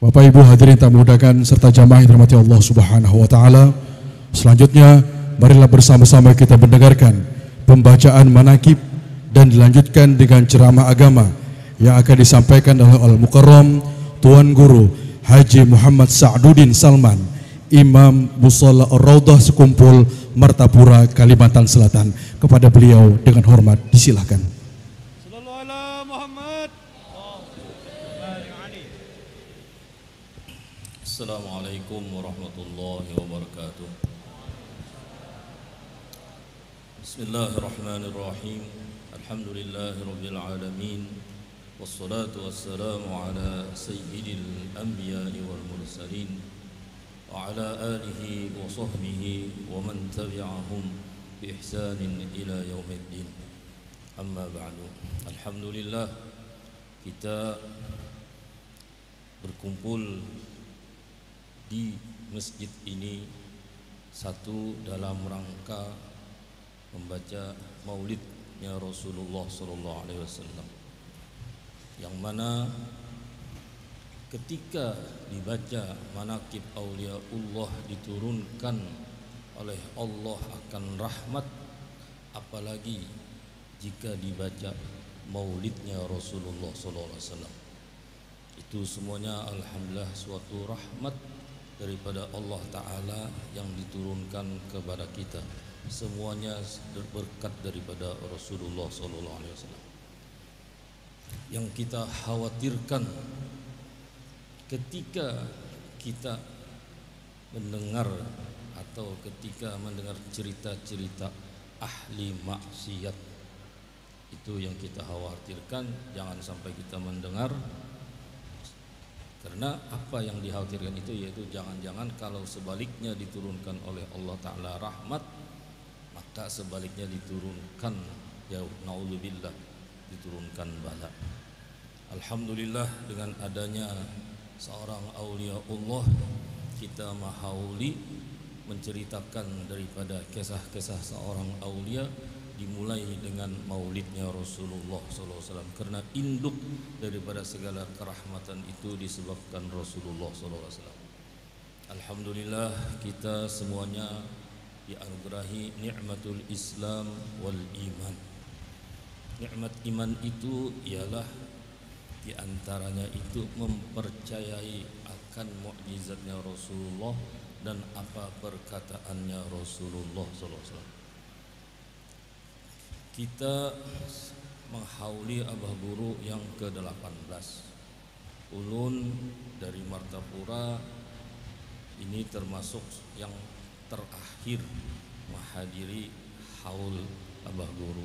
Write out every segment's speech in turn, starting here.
Bapak Ibu hadirin tamu undangan serta jamaah yang dirahmati Allah Subhanahu wa taala. Selanjutnya marilah bersama-sama kita mendengarkan pembacaan manaqib dan dilanjutkan dengan ceramah agama yang akan disampaikan oleh Al-Mukarram Tuan Guru Haji Muhammad Sa'duddin Salman, Imam Musalla Ar-Raudhah Sekumpul, Martapura, Kalimantan Selatan. Kepada beliau dengan hormat disilahkan. Assalamualaikum warahmatullahi wabarakatuh. Bismillahirrahmanirrahim. Alhamdulillahirabbil alamin. Wassalatu wassalamu ala sayyidil anbiya'i wal mursalin wa ala alihi wa sahbihi wa man tabi'ahum bi ihsanin ila yaumiddin. Amma ba'du. Alhamdulillah, kita berkumpul di masjid ini satu dalam rangka membaca maulidnya Rasulullah sallallahu alaihi wasallam, yang mana ketika dibaca manaqib auliaullah diturunkan oleh Allah akan rahmat, apalagi jika dibaca maulidnya Rasulullah sallallahu alaihi wasallam. Itu semuanya alhamdulillah suatu rahmat daripada Allah Ta'ala yang diturunkan kepada kita. Semuanya berkat daripada Rasulullah SAW. Yang kita khawatirkan ketika kita mendengar atau ketika mendengar cerita-cerita ahli maksiat, itu yang kita khawatirkan, jangan sampai kita mendengar. Karena apa yang dikhawatirkan itu yaitu jangan-jangan kalau sebaliknya diturunkan oleh Allah Ta'ala rahmat, maka sebaliknya diturunkan, ya naudzubillah, diturunkan bala. Alhamdulillah, dengan adanya seorang auliaullah, kita mahauli menceritakan daripada kisah-kisah seorang aulia, dimulai dengan maulidnya Rasulullah SAW, karena induk daripada segala kerahmatan itu disebabkan Rasulullah SAW. Alhamdulillah, kita semuanya dianugerahi nikmatul Islam wal iman. Nikmat iman itu ialah diantaranya itu mempercayai akan mukjizatnya Rasulullah dan apa perkataannya Rasulullah SAW. Kita menghauli Abah Guru yang ke-18. Ulun dari Martapura ini termasuk yang terakhir menghadiri haul Abah Guru.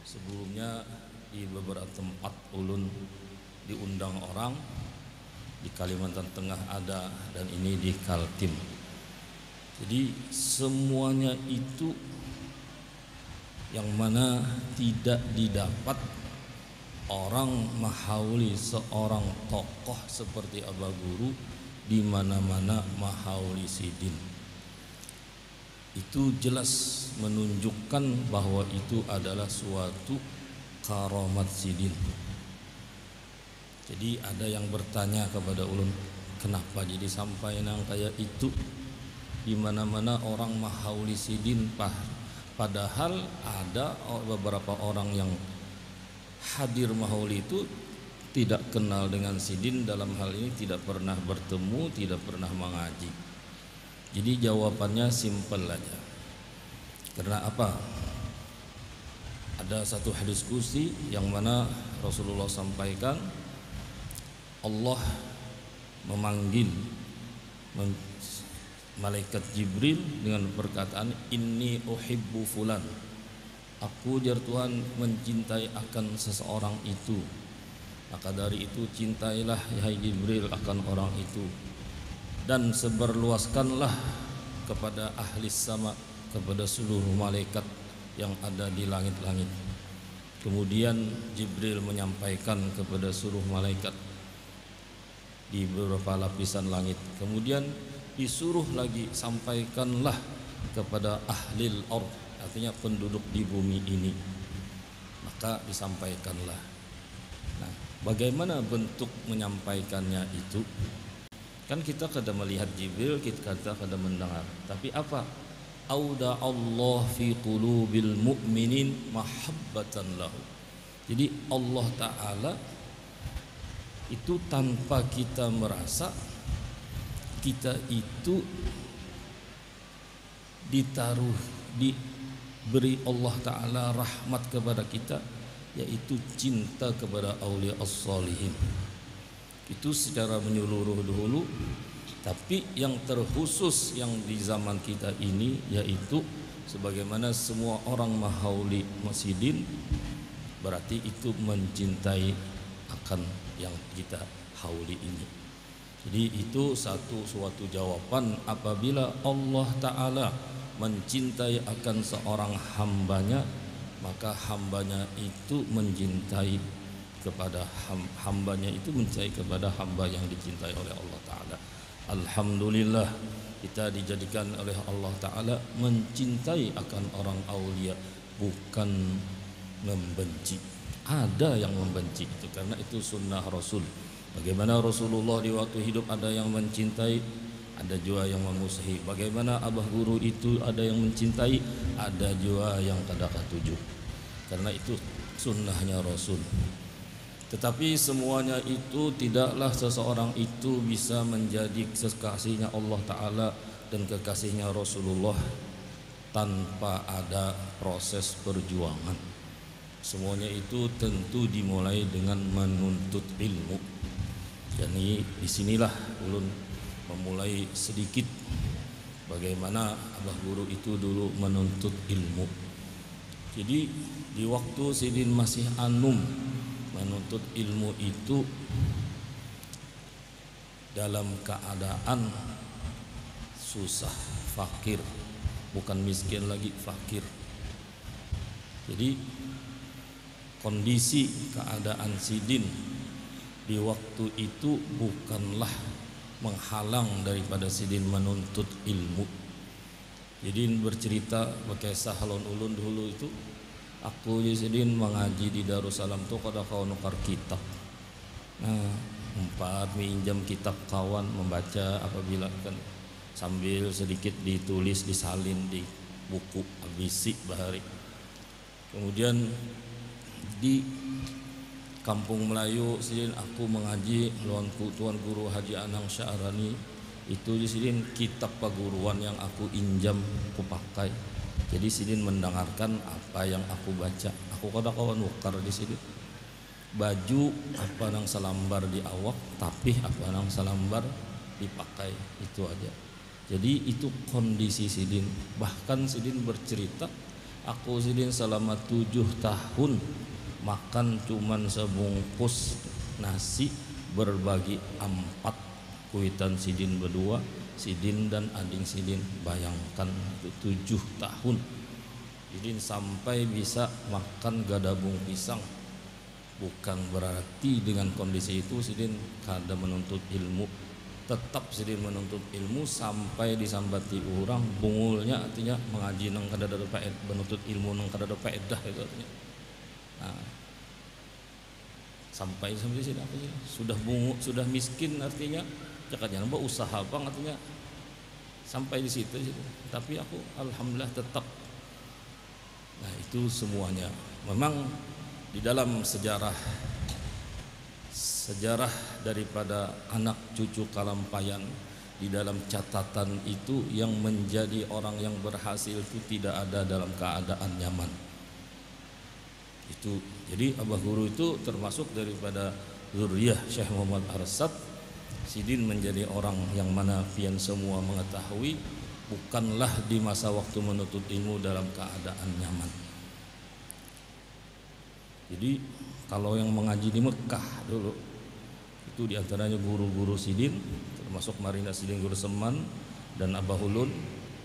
Sebelumnya di beberapa tempat ulun diundang orang, di Kalimantan Tengah ada, dan ini di Kaltim. Jadi semuanya itu yang mana tidak didapat orang mahauli seorang tokoh seperti Abah Guru di mana-mana mahauli sidin. Itu jelas menunjukkan bahwa itu adalah suatu karamat sidin. Jadi ada yang bertanya kepada ulun, kenapa jadi sampai nang kayak itu di mana-mana orang mahauli sidin, padahal ada beberapa orang yang hadir mahauli itu tidak kenal dengan sidin, dalam hal ini tidak pernah bertemu, tidak pernah mengaji. Jadi jawabannya simpel aja. Karena apa? Ada satu hadis qudsi yang mana Rasulullah sampaikan, Allah memanggil malaikat Jibril dengan perkataan, inni uhibbu fulan, aku jar Tuhan mencintai akan seseorang itu, maka dari itu cintailah hai Jibril akan orang itu, dan seberluaskanlah kepada ahli sama, kepada seluruh malaikat yang ada di langit-langit. Kemudian Jibril menyampaikan kepada seluruh malaikat di beberapa lapisan langit. Kemudian disuruh lagi, sampaikanlah kepada ahlil ard, artinya penduduk di bumi ini. Maka disampaikanlah. Nah, bagaimana bentuk menyampaikannya itu? Kan kita kadang melihat Jibril, kita kadang mendengar. Tapi apa? Auda Allah fi qulubil mu'minin mahabbatan lahu. Jadi Allah Ta'ala itu tanpa kita merasa, kita itu diberi Allah Ta'ala rahmat kepada kita, yaitu cinta kepada aulia as-salihin. Itu secara menyeluruh dahulu. Tapi yang terkhusus yang di zaman kita ini, yaitu sebagaimana semua orang mahauli masjidin, berarti itu mencintai akan yang kita hauli ini. Jadi itu suatu jawaban apabila Allah Ta'ala mencintai akan seorang hambanya, maka hambanya itu mencintai kepada hambanya itu mencintai kepada hamba yang dicintai oleh Allah Ta'ala. Alhamdulillah kita dijadikan oleh Allah Ta'ala mencintai akan orang aulia, bukan membenci. Ada yang membenci itu karena itu sunnah Rasul. Bagaimana Rasulullah di waktu hidup ada yang mencintai, ada juga yang memusuhi. Bagaimana abah guru itu ada yang mencintai, ada juga yang kada katuju. Karena itu sunnahnya Rasul. Tetapi semuanya itu tidaklah seseorang itu bisa menjadi kekasihnya Allah Ta'ala dan kekasihnya Rasulullah tanpa ada proses perjuangan. Semuanya itu tentu dimulai dengan menuntut ilmu. Jadi disinilah ulun memulai sedikit bagaimana abah guru itu dulu menuntut ilmu. Jadi di waktu Sidin masih anum menuntut ilmu itu dalam keadaan susah, fakir, bukan miskin lagi, fakir. Jadi kondisi keadaan Sidin di waktu itu bukanlah menghalang daripada Sidin menuntut ilmu. Jadi bercerita berkisah halon ulun dulu itu, aku Sidin mengaji di Darussalam tuh kada kau nukar kitab. Nah, minjam kitab kawan membaca apabila kan sambil sedikit ditulis disalin di buku abisi bahari. Kemudian di Kampung Melayu Sidin aku mengaji lawan Tuan Guru Haji Anang Sya'rani. Itu di Sidin kitab paguruan yang aku injam, aku pakai. Jadi Sidin mendengarkan apa yang aku baca. Aku kada kawan nukar di sini. Baju apa nang salambar di awak, tapi apa nang salambar dipakai, itu aja. Jadi itu kondisi Sidin. Bahkan Sidin bercerita, aku Sidin selama 7 tahun makan cuman sebungkus nasi berbagi 4 kuitan Sidin berdua, Sidin dan ading Sidin. Bayangkan itu 7 tahun Sidin sampai bisa makan gadabung pisang. Bukan berarti dengan kondisi itu Sidin kada menuntut ilmu. Tetap Sidin menuntut ilmu sampai disambati orang. Bungulnya artinya mengaji nang kada ada faedah, menuntut ilmu nang kada ada faedah itu artinya. Nah, sampai sini apa sih? Sudah bungu, sudah miskin artinya. Cakapnya nambah usaha bang artinya. Sampai di situ. Tapi aku alhamdulillah tetap. Nah, itu semuanya. Memang di dalam sejarah daripada anak cucu Kalampayan, di dalam catatan itu yang menjadi orang yang berhasil itu tidak ada dalam keadaan nyaman. Itu jadi abah guru itu termasuk daripada zuriyah Syekh Muhammad Arsad. Sidin menjadi orang yang mana pian semua mengetahui bukanlah di masa waktu menuntut ilmu dalam keadaan nyaman. Jadi kalau yang mengaji di Mekah dulu itu diantaranya guru-guru Sidin, termasuk Marina Sidin Guru Seman dan Abah Ulun.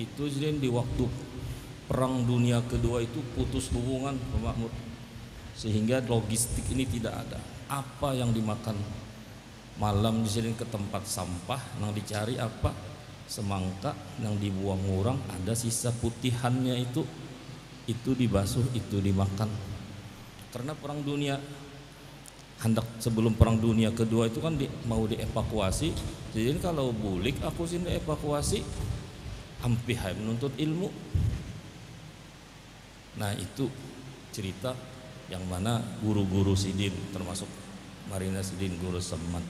Itu Sidin di waktu Perang Dunia Kedua itu putus hubungan Pak Mahmud, sehingga logistik ini tidak ada. Apa yang dimakan malam di sini ke tempat sampah, yang dicari apa? Semangka yang dibuang orang, ada sisa putihannya itu dibasuh, itu dimakan. Karena perang dunia hendak sebelum perang dunia kedua itu kan mau dievakuasi. Jadi kalau bulik aku sini dievakuasi ampih menuntut ilmu. Nah itu cerita yang mana guru-guru Sidin termasuk Marina Sidin, guru Seman.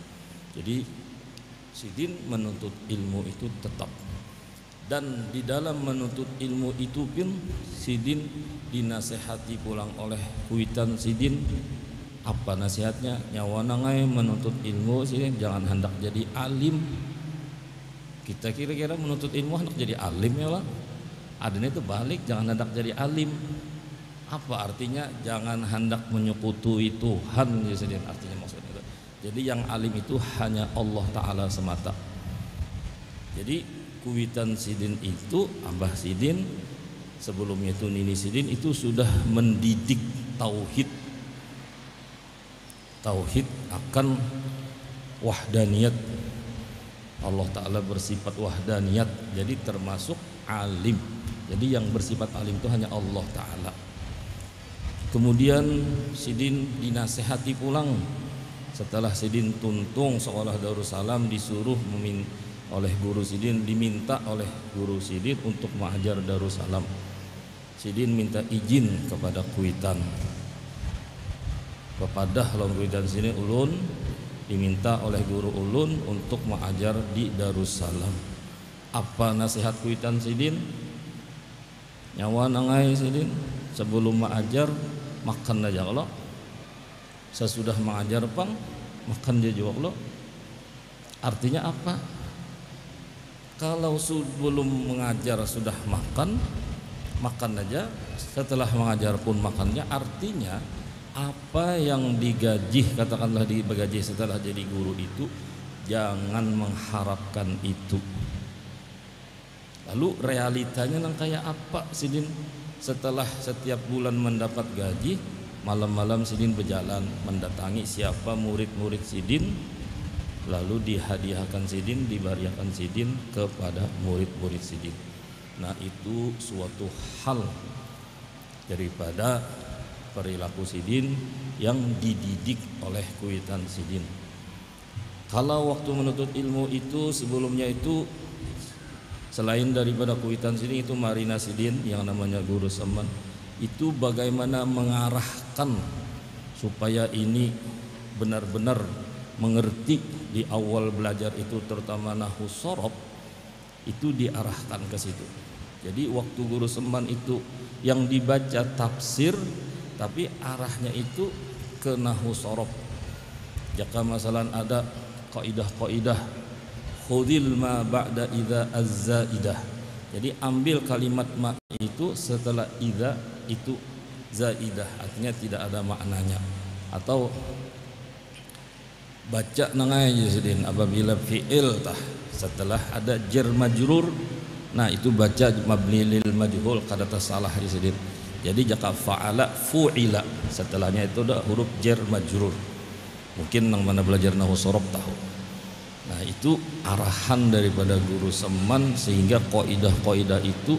Jadi Sidin menuntut ilmu itu tetap, dan di dalam menuntut ilmu itu pun Sidin dinasehati pulang oleh Kuitan Sidin. Apa nasihatnya? Nyawa nangai menuntut ilmu Sidin jangan hendak jadi alim. Kita kira-kira menuntut ilmu hendak jadi alim ya lah. Adanya itu balik, jangan hendak jadi alim. Apa artinya? Jangan hendak menyekutui Tuhan ya Sidin, artinya maksudnya. Jadi yang alim itu hanya Allah Ta'ala semata. Jadi Kuitan Sidin itu, Abah Sidin, sebelumnya itu Nini Sidin itu sudah mendidik tauhid akan wahdaniyat. Allah Ta'ala bersifat wahdaniyat, jadi termasuk alim. Jadi yang bersifat alim itu hanya Allah Ta'ala. Kemudian Sidin dinasehati pulang. Setelah Sidin tuntung sekolah Darussalam, disuruh oleh guru Sidin, diminta oleh guru Sidin untuk mengajar Darussalam. Sidin minta izin kepada Kuitan, kepada lawan Kuitan sini ulun diminta oleh guru ulun untuk mengajar di Darussalam. Apa nasihat Kuitan Sidin? Nyawa nangai Sidin sebelum mengajar makan aja Allah, sesudah mengajar pang makan dia juga Allah. Artinya apa? Kalau sebelum mengajar sudah makan aja, setelah mengajar pun makannya. Artinya apa yang digaji, katakanlah digaji setelah jadi guru itu, jangan mengharapkan itu. Lalu realitanya nang kayak apa Sidin? Setelah setiap bulan mendapat gaji, malam-malam Sidin berjalan mendatangi siapa murid-murid Sidin, lalu dihadiahkan Sidin, dibariakan Sidin kepada murid-murid Sidin. Nah itu suatu hal daripada perilaku Sidin yang dididik oleh Kuitan Sidin. Kalau waktu menuntut ilmu itu sebelumnya itu, selain daripada Kuitan Sidin itu Marina Sidin yang namanya guru Seman, itu bagaimana mengarahkan supaya ini benar-benar mengerti. Di awal belajar itu terutama nahwu sorof itu diarahkan ke situ. Jadi waktu guru Seman itu yang dibaca tafsir, tapi arahnya itu ke nahwu sorof. Jika masalah ada kaidah khudil ma ba'da idza az-zaidah. Jadi ambil kalimat ma itu setelah idza itu zaidah, artinya tidak ada maknanya. Atau baca nangai Sidin apabila fi'il tah setelah ada jar majrur, nah itu baca mabni lil majhul kada salah Sidin. Jadi jika fa'ala fu'ila setelahnya itu ada huruf jar majrur. Mungkin yang mana belajar nahwu sorof tahu. Nah itu arahan daripada guru Seman, sehingga kaidah-kaidah itu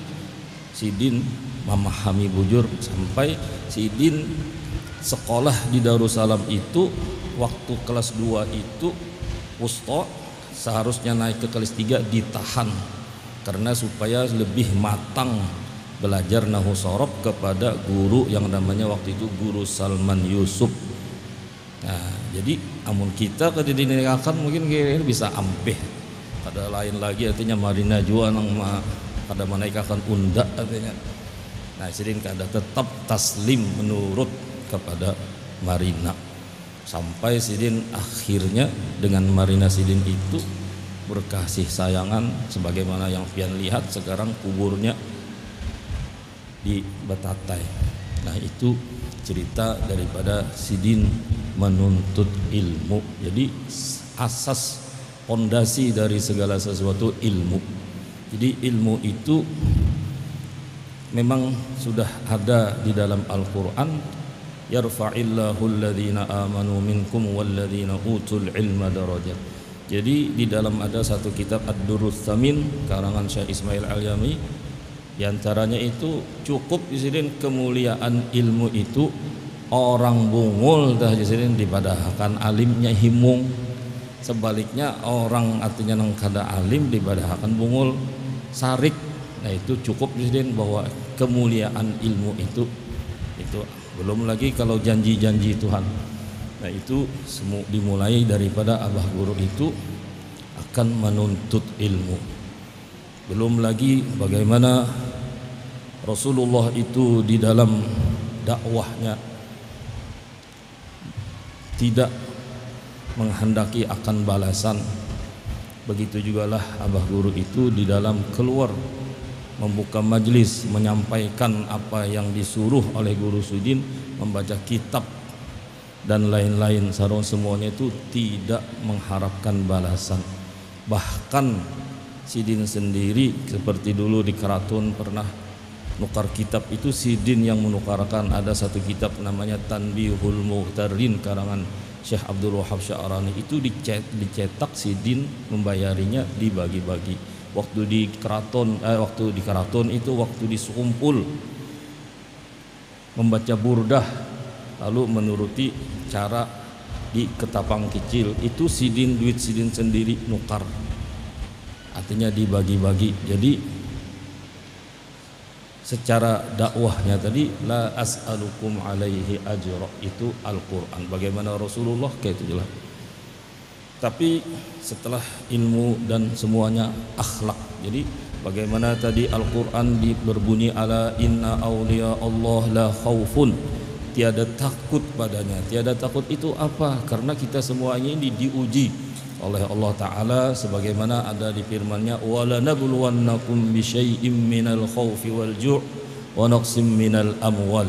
Sidin memahami bujur sampai Sidin sekolah di Darussalam itu waktu kelas 2 itu wusta, seharusnya naik ke kelas 3 ditahan karena supaya lebih matang belajar nahwu sorof kepada guru yang namanya waktu itu guru Salman Yusuf. Nah jadi amun kita kedidikakan mungkin kira bisa ampeh kada lain lagi, artinya Marina jua nang kada menaikkan undak artinya. Nah Sidin kada tetap taslim menurut kepada Marina, sampai Sidin akhirnya dengan Marina Sidin itu berkasih sayangan, sebagaimana yang pian lihat sekarang kuburnya di Batatai. Nah itu cerita daripada Sidin menuntut ilmu. Jadi asas pondasi dari segala sesuatu ilmu. Jadi ilmu itu memang sudah ada di dalam Al-Quran, yarfa'illahu alladhina amanu minkum walladhina utul ilma darajat. Jadi di dalam ada satu kitab Ad-Durrus Tsamin karangan Syekh Ismail Al-Yami, di antaranya itu cukup di sini kemuliaan ilmu itu orang bungul dah jadi dibadahkan alimnya himung. Sebaliknya orang artinya nang kada alim dibadahkan bungul sarik. Nah itu cukup jadi bahwa kemuliaan ilmu itu belum lagi kalau janji-janji Tuhan. Nah itu semua dimulai daripada abah guru itu akan menuntut ilmu. Belum lagi bagaimana Rasulullah itu di dalam dakwahnya tidak menghendaki akan balasan. Begitu jugalah abah guru itu di dalam keluar membuka majlis, menyampaikan apa yang disuruh oleh guru Sudin, membaca kitab dan lain-lain, sarung semuanya itu tidak mengharapkan balasan. Bahkan Sidin sendiri seperti dulu di Keraton pernah nukar kitab itu Sidin yang menukarkan. Ada satu kitab namanya Tanbihul Muhtarin karangan Syekh Abdul Wahab Sya'rani, itu dicetak Sidin membayarinya dibagi-bagi. Waktu di Keraton itu waktu disumpul membaca burdah lalu menuruti cara di Ketapang Kecil itu Sidin duit Sidin sendiri nukar, artinya dibagi-bagi. Jadi secara dakwahnya tadi la as'alukum alaihi ajra itu Al-Quran, bagaimana Rasulullah kayak itu jelas. Tapi setelah ilmu dan semuanya akhlak. Jadi bagaimana tadi Al-Quran berbunyi ala inna awliya Allah la khaufun, tiada takut padanya. Tiada takut itu apa? Karena kita semuanya ini diuji oleh Allah Ta'ala sebagaimana ada di firman-Nya wala nabluwannakum bisyai'im minal khaufi wal ju' wa naqsim minal amwal.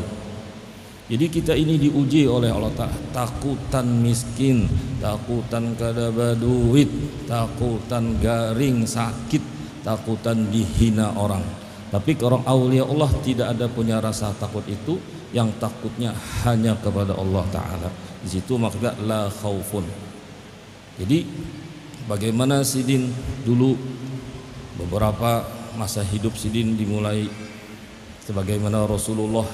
Jadi kita ini diuji oleh Allah Ta'ala, takutan miskin, takutan kada baduit, takutan garing sakit, takutan dihina orang. Tapi orang aulia Allah tidak ada punya rasa takut itu, yang takutnya hanya kepada Allah Ta'ala. Di situ maksudnya la khaufun. Jadi bagaimana Sidin dulu beberapa masa hidup Sidin dimulai sebagaimana Rasulullah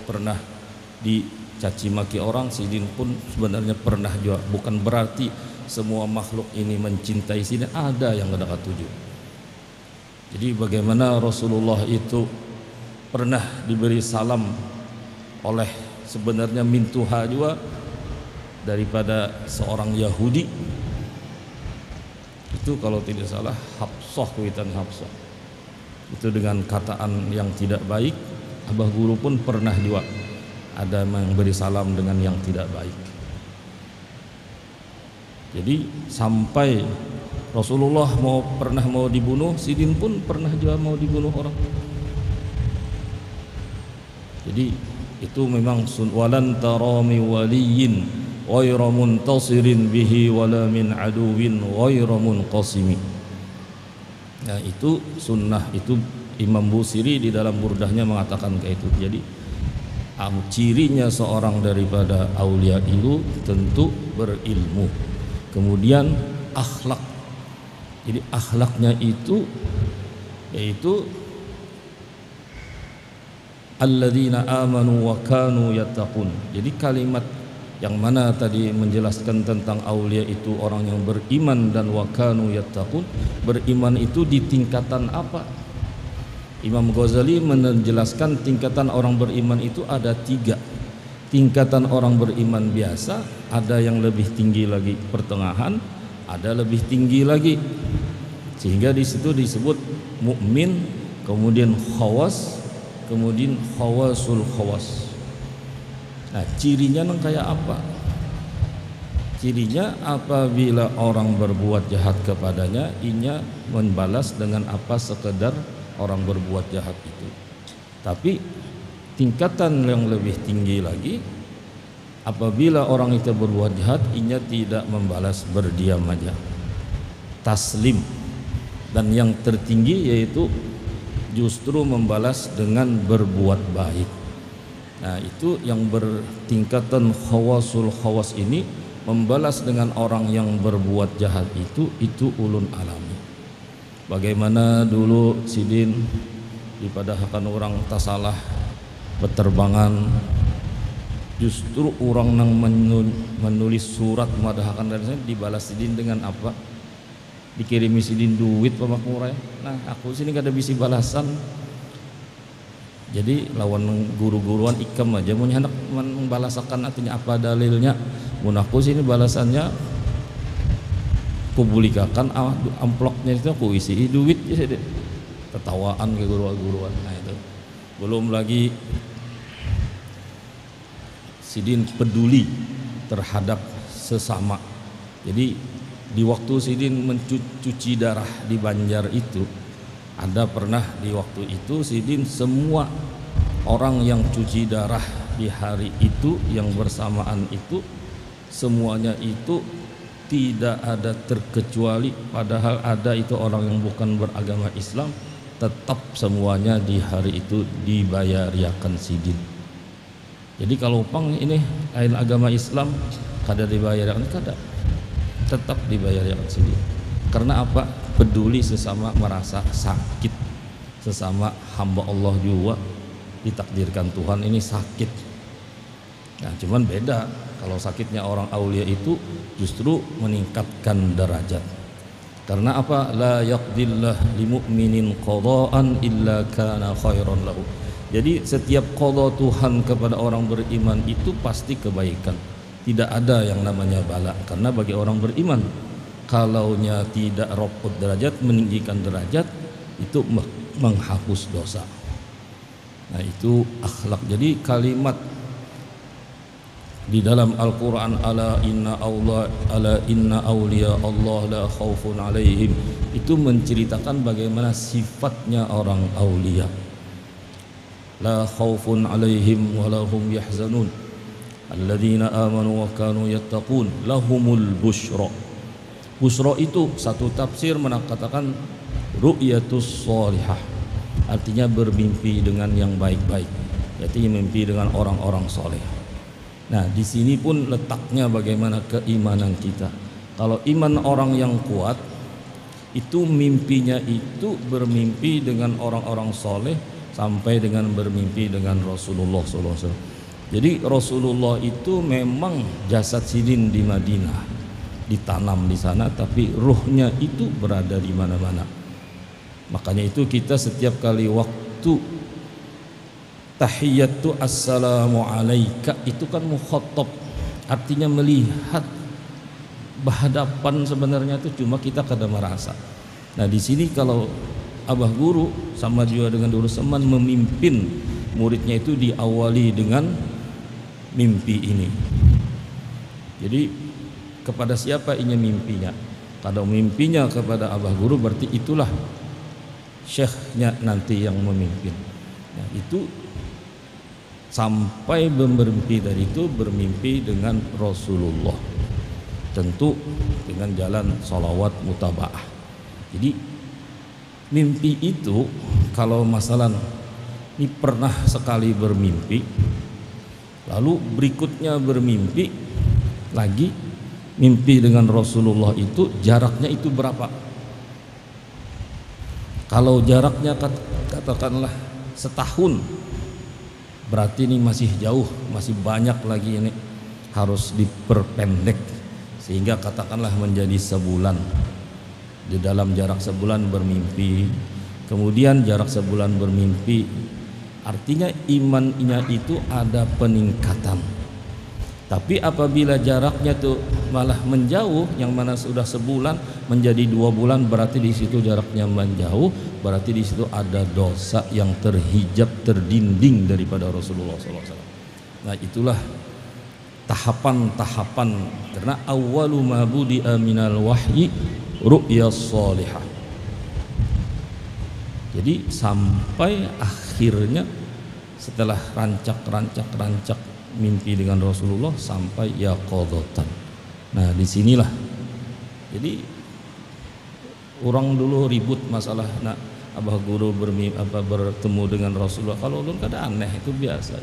pernah dicaci maki orang, Sidin pun sebenarnya pernah juga. Bukan berarti semua makhluk ini mencintai Sidin, ada yang ada tujuh. Jadi bagaimana Rasulullah itu pernah diberi salam oleh sebenarnya mintuha juga daripada seorang Yahudi. Itu kalau tidak salah Hafsah, kuitan Hafsah. Itu dengan kataan yang tidak baik, abah guru pun pernah juga ada yang beri salam dengan yang tidak baik. Jadi sampai Rasulullah pernah mau dibunuh, Sidin pun pernah juga mau dibunuh orang. Jadi itu memang walan tarami waliyin ghayra muntasirin bihi wala min aduwin ghayra munqasimi. Nah itu sunnah, itu Imam Busiri di dalam burdahnya mengatakan kayak itu. Jadi cirinya seorang daripada aulia itu tentu berilmu, kemudian akhlak. Jadi akhlaknya itu yaitu alladzina amanu wa kanu yattaqun. Jadi kalimat yang mana tadi menjelaskan tentang aulia itu orang yang beriman dan wa kanu yattaqun. Beriman itu di tingkatan apa? Imam Ghazali menjelaskan tingkatan orang beriman itu ada 3. Tingkatan orang beriman biasa, ada yang lebih tinggi lagi pertengahan, ada lebih tinggi lagi. Sehingga di situ disebut mukmin, kemudian khawas, kemudian khawasul khawas. Nah, cirinya nang kayak apa? Cirinya apabila orang berbuat jahat kepadanya, inya membalas dengan apa sekedar orang berbuat jahat itu. Tapi tingkatan yang lebih tinggi lagi, apabila orang itu berbuat jahat, inya tidak membalas, berdiam aja, taslim. Dan yang tertinggi yaitu justru membalas dengan berbuat baik. Nah itu yang bertingkatan khawasul khawas ini, membalas dengan orang yang berbuat jahat itu ulun alami. Bagaimana dulu Sidin dipadahkan orang tak salah berterbangan Justru orang yang menulis surat madahkan dari saya dibalas sidin dengan apa? Dikirimi sidin duit Pak Murai. Nah aku sini kada bisa balasan. Jadi lawan guru-guruan ikam aja mau hendak membalasakan artinya apa dalilnya. Mun aku sini balasannya publikakan amplopnya itu aku isi duit jadi ketawaan ke guru-guruan. Nah itu belum lagi sidin peduli terhadap sesama. Jadi di waktu sidin mencuci darah di Banjar itu, ada pernah di waktu itu sidin semua orang yang cuci darah di hari itu yang bersamaan itu semuanya itu tidak ada terkecuali, padahal ada itu orang yang bukan beragama Islam, tetap semuanya di hari itu dibayariakan sidin. Jadi kalau pang ini lain agama Islam kada dibayariakan, kada, tetap dibayariakan sidin. Karena apa? Peduli sesama, merasa sakit sesama hamba Allah juga ditakdirkan Tuhan ini sakit. Nah cuman beda, kalau sakitnya orang aulia itu justru meningkatkan derajat. Karena apa? La yaqdillah limu'minin qada'an illa kana khairan lahu. Jadi setiap qada Tuhan kepada orang beriman itu pasti kebaikan. Tidak ada yang namanya bala. Karena bagi orang beriman, kalaunya tidak ropot derajat, meninggikan derajat, itu menghapus dosa. Nah itu akhlak. Jadi kalimat di dalam Al-Quran ala inna awliya Allah la khaufun alaihim itu menceritakan bagaimana sifatnya orang aulia. La khaufun alaihim wa lahum yahzanun alladzina amanu wa kanu yattaqun lahumul busyra. Busyra itu satu tafsir mengatakan ru'yatus sholihah, artinya bermimpi dengan yang baik-baik, yaitu mimpi dengan orang-orang soleh. Nah di sini pun letaknya bagaimana keimanan kita. Kalau iman orang yang kuat itu mimpinya itu bermimpi dengan orang-orang soleh sampai dengan bermimpi dengan Rasulullah SAW. Jadi Rasulullah itu memang jasad sidin di Madinah, ditanam di sana, tapi ruhnya itu berada di mana-mana. Makanya itu kita setiap kali waktu tahiyyatu assalamu alaika itu kan mukhatab, artinya melihat berhadapan sebenarnya itu cuma kita kada merasa. Nah di sini kalau abah guru sama juga dengan Dulur Seman memimpin muridnya itu diawali dengan mimpi ini. Jadi kepada siapa ini mimpinya? Kalau mimpinya kepada abah guru berarti itulah syekhnya nanti yang memimpin. Nah itu sampai bermimpi dari itu bermimpi dengan Rasulullah, tentu dengan jalan sholawat mutaba'ah. Jadi mimpi itu kalau masalah ini pernah sekali bermimpi, lalu berikutnya bermimpi lagi mimpi dengan Rasulullah itu jaraknya itu berapa? Kalau jaraknya katakanlah setahun, berarti ini masih jauh, masih banyak lagi ini harus diperpendek sehingga katakanlah menjadi sebulan. Di dalam jarak sebulan bermimpi, kemudian jarak sebulan bermimpi, artinya imannya itu ada peningkatan. Tapi apabila jaraknya tuh malah menjauh, yang mana sudah sebulan menjadi 2 bulan, berarti di situ jaraknya menjauh, berarti di situ ada dosa yang terhijab, terdinding daripada Rasulullah SAW. Nah itulah tahapan-tahapan, karena awwalu ma budi'a minal wahyi ru'yas sholihah. Jadi sampai akhirnya setelah rancak mimpi dengan Rasulullah sampai yaqadatan. Nah disinilah jadi orang dulu ribut masalah nak abah guru bertemu dengan Rasulullah. Kalau ulun kada aneh, itu biasa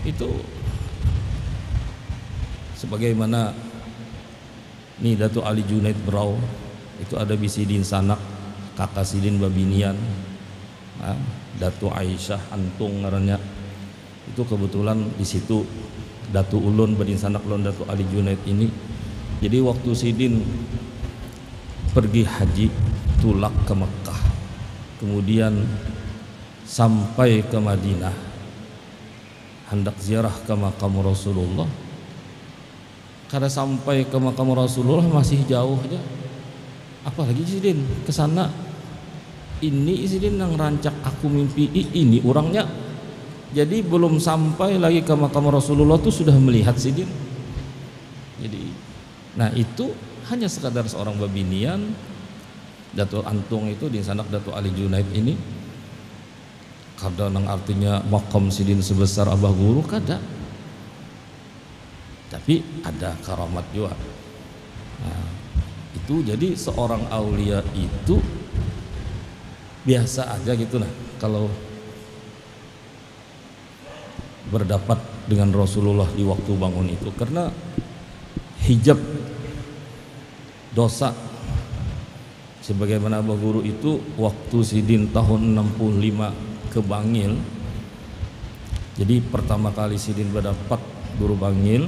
itu sebagaimana nih Datuk Ali Junaid Brau itu ada bisidin sanak kakak sidin babinian, Datuk Aisyah Antung ngarannya. Itu kebetulan di situ Datu Ulun Badin Sanak Ulun Datu Ali Junaid ini. Jadi waktu Sidin pergi haji tulak ke Mekah, kemudian sampai ke Madinah, hendak ziarah ke makam Rasulullah. Karena sampai ke makam Rasulullah masih jauh aja, apalagi Sidin ke sana. Ini Sidin yang rancak aku mimpi ini orangnya. Jadi belum sampai lagi ke makam Rasulullah tuh sudah melihat Sidin. Jadi, nah itu hanya sekadar seorang babinian. Datuk Antung itu di sanak Datuk Ali Junaid ini, kadang artinya makam Sidin sebesar Abah Guru kada, tapi ada karamat juga. Nah, itu jadi seorang aulia itu biasa aja gitu lah kalau berdapat dengan Rasulullah di waktu bangun itu, karena hijab dosa sebagaimana Abah Guru itu waktu Sidin tahun 65 ke Bangil. Jadi pertama kali Sidin berdapat Guru Bangil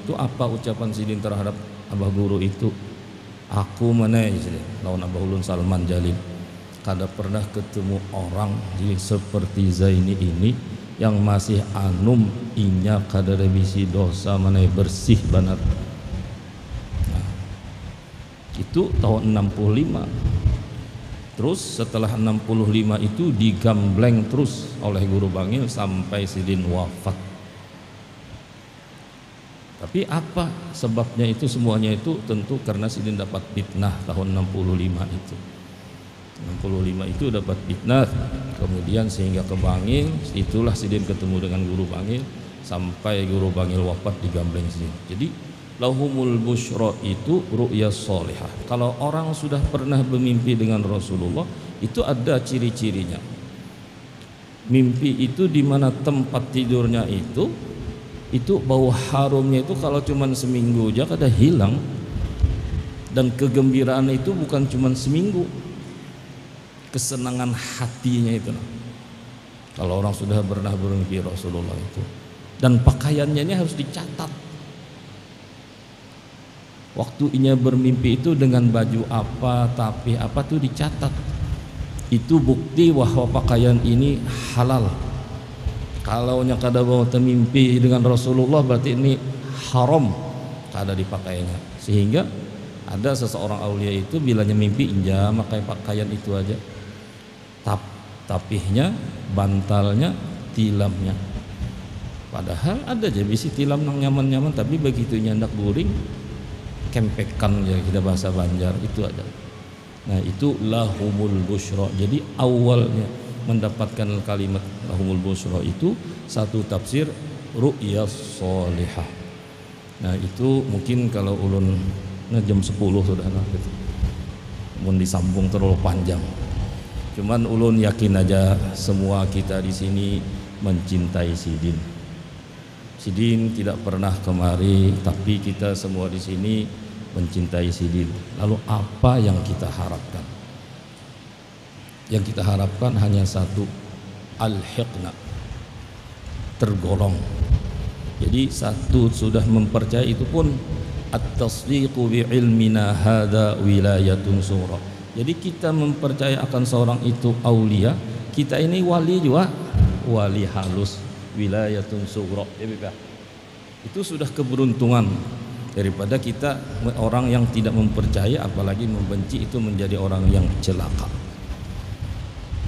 itu apa ucapan Sidin terhadap Abah Guru itu? Aku mana lawan Abah Ulun Salman Jalil, kada pernah ketemu orang seperti Zaini ini yang masih anum inya kada revisi dosa mana bersih benar. Nah, itu tahun 65. Terus setelah 65 itu digambleng terus oleh Guru Bangil sampai Sidin wafat. Tapi apa sebabnya itu? Semuanya itu tentu karena Sidin dapat fitnah tahun 65 itu. 65 itu dapat fitnah, kemudian sehingga ke Bangil, itulah Sidin ketemu dengan Guru Bangil sampai Guru Bangil wafat digambleng Sidin. Jadi lahumul busyra itu ru'ya sholihah. Kalau orang sudah pernah bermimpi dengan Rasulullah itu ada ciri-cirinya. Mimpi itu di mana tempat tidurnya itu bau harumnya itu kalau cuman seminggu aja kada hilang, dan kegembiraan itu bukan cuman seminggu, kesenangan hatinya itu. Kalau orang sudah pernah bermimpi Rasulullah itu, dan pakaiannya ini harus dicatat. Waktu inya bermimpi itu dengan baju apa, tapi apa tuh dicatat. Itu bukti bahwa pakaian ini halal. Kalau nya kada bawa mimpi dengan Rasulullah berarti ini haram, kada dipakainya. Sehingga ada seseorang aulia itu bilanya mimpi inja pakai pakaian itu aja. Tapihnya, bantalnya, tilamnya. Padahal ada aja bisi tilam nang nyaman-nyaman, tapi begitu nyandak guring kempekan ya kita bahasa Banjar itu ada. Nah itu lahumul busyra. Jadi awalnya mendapatkan kalimat lahumul busyra itu satu tafsir ru'ya sholihah. Nah itu mungkin kalau ulun jam 10 sudah gitu. Mun disambung terlalu panjang. Cuman ulun yakin aja semua kita di sini mencintai Sidin. Sidin tidak pernah kemari, tapi kita semua di sini mencintai Sidin. Lalu apa yang kita harapkan? Yang kita harapkan hanya satu, al-hiqna, tergolong. Jadi satu sudah mempercayai itu pun at-tasdiqu bi ilmina hadza wilayatun sura. Jadi kita mempercayai akan seorang itu aulia, kita ini wali juga, wali halus, wilayatun sura. Itu sudah keberuntungan daripada kita orang yang tidak mempercayai apalagi membenci itu menjadi orang yang celaka.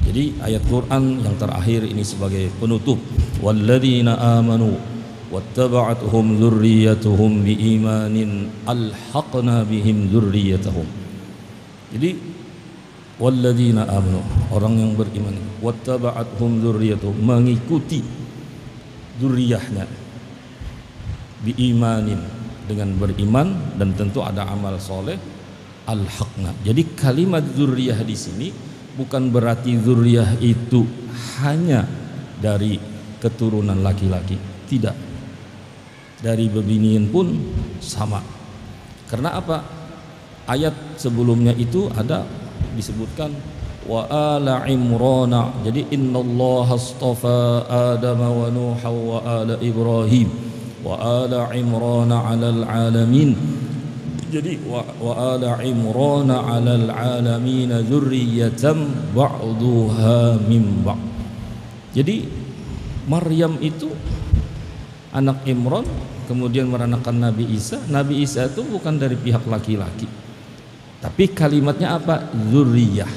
Jadi ayat Quran yang terakhir ini sebagai penutup, walladzina amanu wattaba'atuhum dzurriyyatuhum biimanin alhaqna bihim dzurriyyatahum. Jadi walladzina amanu, orang yang beriman, wattaba'atuhum dzurriyyatuhum, mengikuti dzurriyyahnya, biimanin, dengan beriman dan tentu ada amal soleh, al-haqna. Jadi kalimat dzurriyah di sini bukan berarti dzurriyah itu hanya dari keturunan laki-laki, tidak. Dari bebinian pun sama. Karena apa? Ayat sebelumnya itu ada disebutkan wa ala Imran. Jadi innallaha astafa Adam wa Nuh wa ala Ibrahim wa ala Imran 'alal alamin. Jadi wa ala Imran 'alal alamin dzurriyyatan ba'duha min ba'd. Jadi Maryam itu anak Imran, kemudian meranakan Nabi Isa. Nabi Isa itu bukan dari pihak laki-laki, tapi kalimatnya apa? Zuriyah.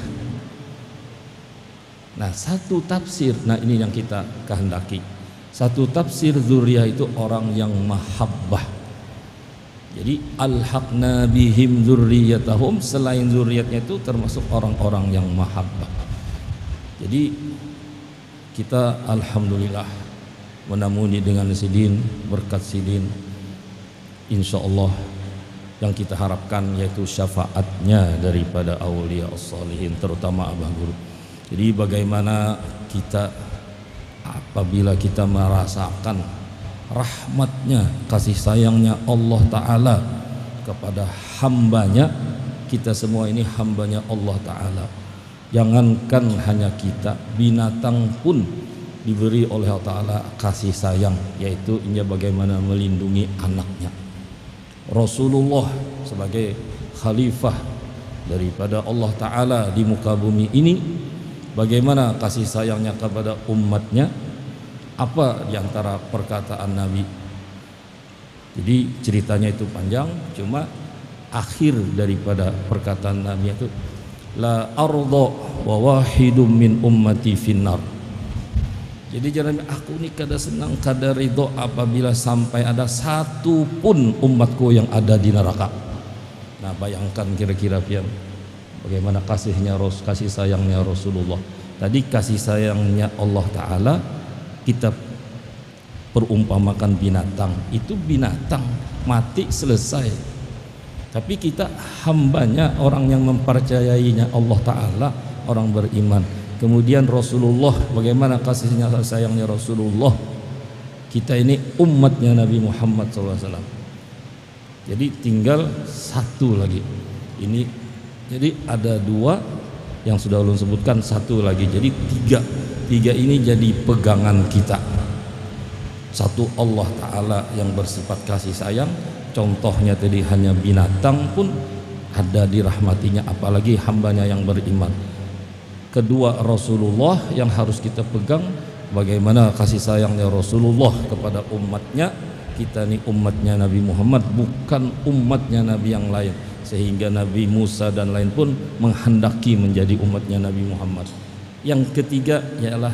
Nah, satu tafsir, nah ini yang kita kehendaki. Satu tafsir zuriyah itu orang yang mahabbah. Jadi alhaqna bihim zurriyatahum, selain zuriyatnya itu termasuk orang-orang yang mahabbah. Jadi kita alhamdulillah menamuni dengan sidin, berkat sidin, insya Allah yang kita harapkan yaitu syafaatnya daripada awliya as-salihin, terutama Abah Guru. Jadi bagaimana kita apabila kita merasakan rahmatnya, kasih sayangnya Allah Ta'ala kepada hambanya, kita semua ini hambanya Allah Ta'ala. Jangankan hanya kita, binatang pun diberi oleh Allah Ta'ala kasih sayang, yaitu ia bagaimana melindungi anaknya. Rasulullah sebagai khalifah daripada Allah Ta'ala di muka bumi ini, bagaimana kasih sayangnya kepada umatnya? Apa diantara perkataan Nabi? Jadi ceritanya itu panjang, cuma akhir daripada perkataan Nabi itu la arda wa wahidum min ummati finnar. Jadi jangan aku ini kada senang, kada ridho apabila sampai ada satu pun umatku yang ada di neraka. Nah, bayangkan kira-kira pian bagaimana kasih sayangnya Rasulullah. Tadi kasih sayangnya Allah Ta'ala kita perumpamakan binatang. Itu binatang mati selesai. Tapi kita hambanya, orang yang mempercayainya Allah Ta'ala, orang beriman. Kemudian Rasulullah, bagaimana kasihnya sayangnya Rasulullah. Kita ini umatnya Nabi Muhammad SAW. Jadi tinggal satu lagi. Ini jadi ada dua yang sudah ulun sebutkan, satu lagi. Jadi tiga ini jadi pegangan kita. Satu Allah Ta'ala yang bersifat kasih sayang. Contohnya tadi hanya binatang pun ada dirahmatinya, apalagi hambanya yang beriman. Kedua Rasulullah yang harus kita pegang, bagaimana kasih sayangnya Rasulullah kepada umatnya. Kita ini umatnya Nabi Muhammad, bukan umatnya Nabi yang lain, sehingga Nabi Musa dan lain pun menghendaki menjadi umatnya Nabi Muhammad. Yang ketiga ialah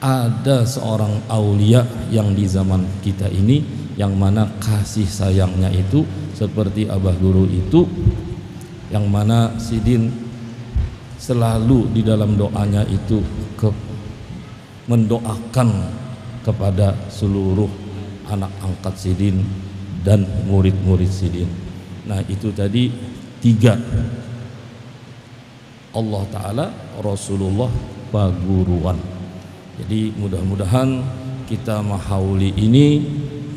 ada seorang aulia yang di zaman kita ini, yang mana kasih sayangnya itu seperti Abah Guru itu, yang mana sidin selalu di dalam doanya itu mendoakan kepada seluruh anak angkat sidin dan murid-murid sidin. Nah, itu tadi tiga, Allah Ta'ala, Rasulullah, paguruan. Jadi mudah-mudahan kita mahauli ini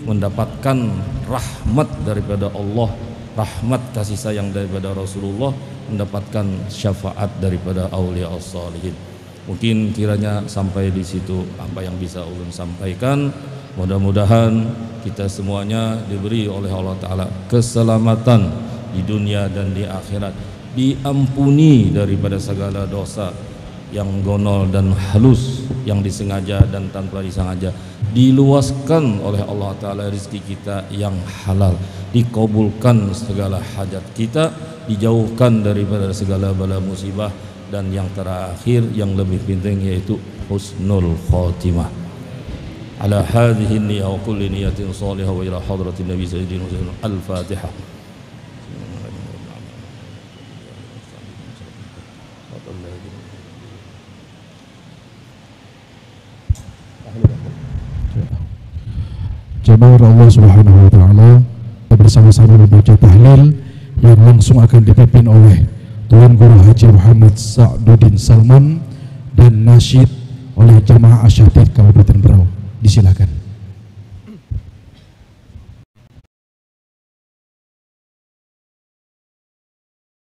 mendapatkan rahmat daripada Allah, rahmat kasih sayang daripada Rasulullah, mendapatkan syafaat daripada aulia as-salihin. Mungkin kiranya sampai di situ apa yang bisa ulun sampaikan. Mudah-mudahan kita semuanya diberi oleh Allah Ta'ala keselamatan di dunia dan di akhirat, diampuni daripada segala dosa yang gonol dan halus, yang disengaja dan tanpa disengaja, diluaskan oleh Allah Ta'ala rezeki kita yang halal, dikabulkan segala hajat kita, dijauhkan daripada segala bala musibah, dan yang terakhir yang lebih penting yaitu husnul khatimah. Ala hadhihi niyyah wa kulli niyatin salihah wa ila hadratin nabi sayyidina al-Fatihah. Jamaah Allah Subhanahu wa taala, bersama-sama membaca tahlil yang langsung akan dipimpin oleh Tuan Guru Haji Muhammad Sa'duddin Salman dan nasyid oleh Jamaah Asyatid Kabupaten Berau. Disilakan.